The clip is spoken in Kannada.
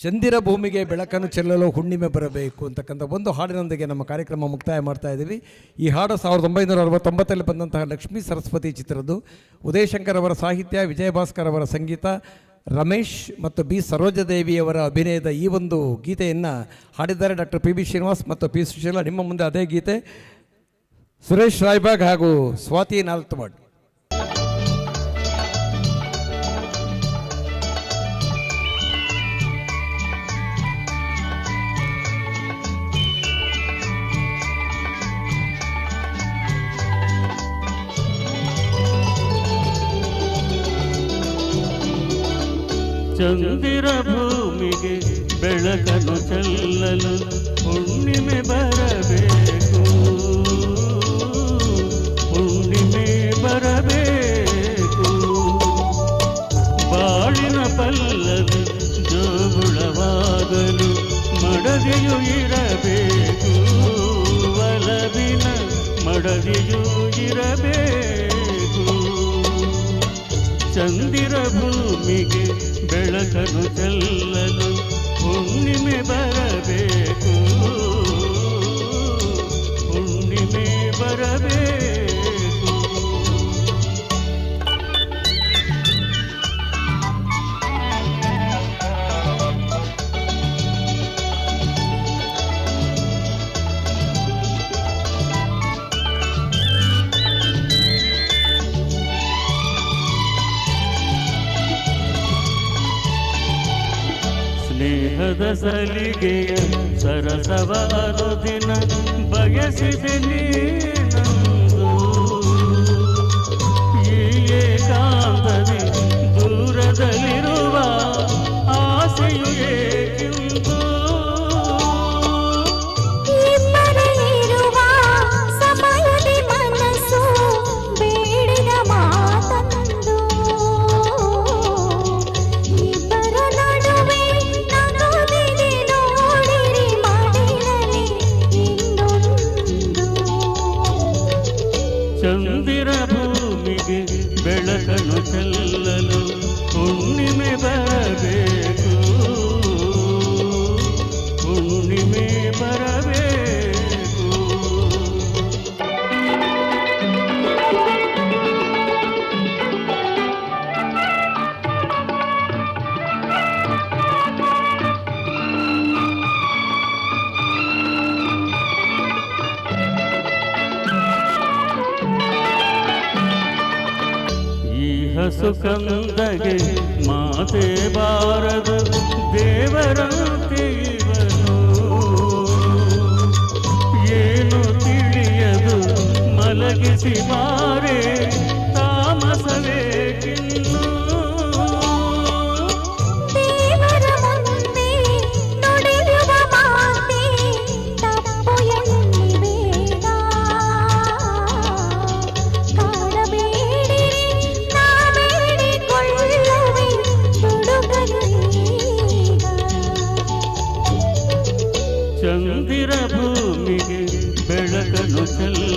ಚಂದಿರ ಭೂಮಿಗೆ ಬೆಳಕನ್ನು ಚೆಲ್ಲಲು ಹುಣ್ಣಿಮೆ ಬರಬೇಕು ಅಂತಕ್ಕಂಥ ಒಂದು ಹಾಡಿನೊಂದಿಗೆ ನಮ್ಮ ಕಾರ್ಯಕ್ರಮ ಮುಕ್ತಾಯ ಮಾಡ್ತಾ ಇದ್ದೀವಿ. ಈ ಹಾಡು 1969ರಲ್ಲಿ ಬಂದಂತಹ ಲಕ್ಷ್ಮೀ ಸರಸ್ವತಿ ಚಿತ್ರದ್ದು. ಉದಯಶಂಕರ್ ಅವರ ಸಾಹಿತ್ಯ, ವಿಜಯಭಾಸ್ಕರ್ ಅವರ ಸಂಗೀತ, ರಮೇಶ್ ಮತ್ತು ಬಿ ಸರೋಜದೇವಿಯವರ ಅಭಿನಯದ ಈ ಒಂದು ಗೀತೆಯನ್ನು ಹಾಡಿದ್ದಾರೆ ಡಾಕ್ಟರ್ ಪಿ ಬಿ ಶ್ರೀನಿವಾಸ್ ಮತ್ತು ಪಿ ಸುಶೀಲಾ. ನಿಮ್ಮ ಮುಂದೆ ಅದೇ ಗೀತೆ ಸುರೇಶ್ ರಾಯ್ಬಾಗ್ ಹಾಗೂ ಸ್ವಾತಿ ನಾಲ್ತಮಡ್. ಚಂದಿರ ಭೂಮಿಗೆ ಬೆಳಕನ್ನು ಚೆಲ್ಲಲು ಹುಣ್ಣಿಮೆ ಬರಬೇಕು, ಹುಣ್ಣಿಮೆ ಬರಬೇಕು. ಬಾಳಿನ ಪಲ್ಲವಿ ಜೋಗುಳವಾಗಲು ಮಡದಿಯು ಇರಬೇಕು, ಒಲವಿನ ಮಡದಿಯು ಇರಬೇಕು. ಚಂದಿರ ಭೂಮಿಗೆ ಬೆಳಕನ್ನು ಚೆಲ್ಲಲು ಹುಣ್ಣಿಮೆ ಬರಬೇಕು, ಹುಣ್ಣಿಮೆ ಬರಬೇಕು. ಸ್ನೇಹದ ಸಲಿಗೆಯ ಸರಸವಾದ ದಿನ ಬಯಸಿದೆ ನೀನಂದು, ಈ ಏಕಾಂತದಿ ದೂರದಲ್ಲಿರುವ ಆಸೆಯು ಏಕೆಂದು. ಚಂದಿರ ಭೂಮಿಗೆ ಬೆಳಕನ್ನು ಚೆಲ್ಲಲು ಹುಣ್ಣಿಮೆ ಬರಬೇಕು, ಹುಣ್ಣಿಮೆ ಬರಬೇಕು. ಹಸುಕಂದಗೆ ಮಾತೆ ಬಾರದು ದೇವರಂತೆ ಇವನು, ಏನು ತಿಳಿಯದು ಮಲಗಿಸಿ ಬಾರೆ ತಾಮಸವೇಕಿನ್ನು. ಚಂದಿರ ಭೂಮಿಗೆ ಬೆಳಕನ್ನು ಚೆಲ್ಲ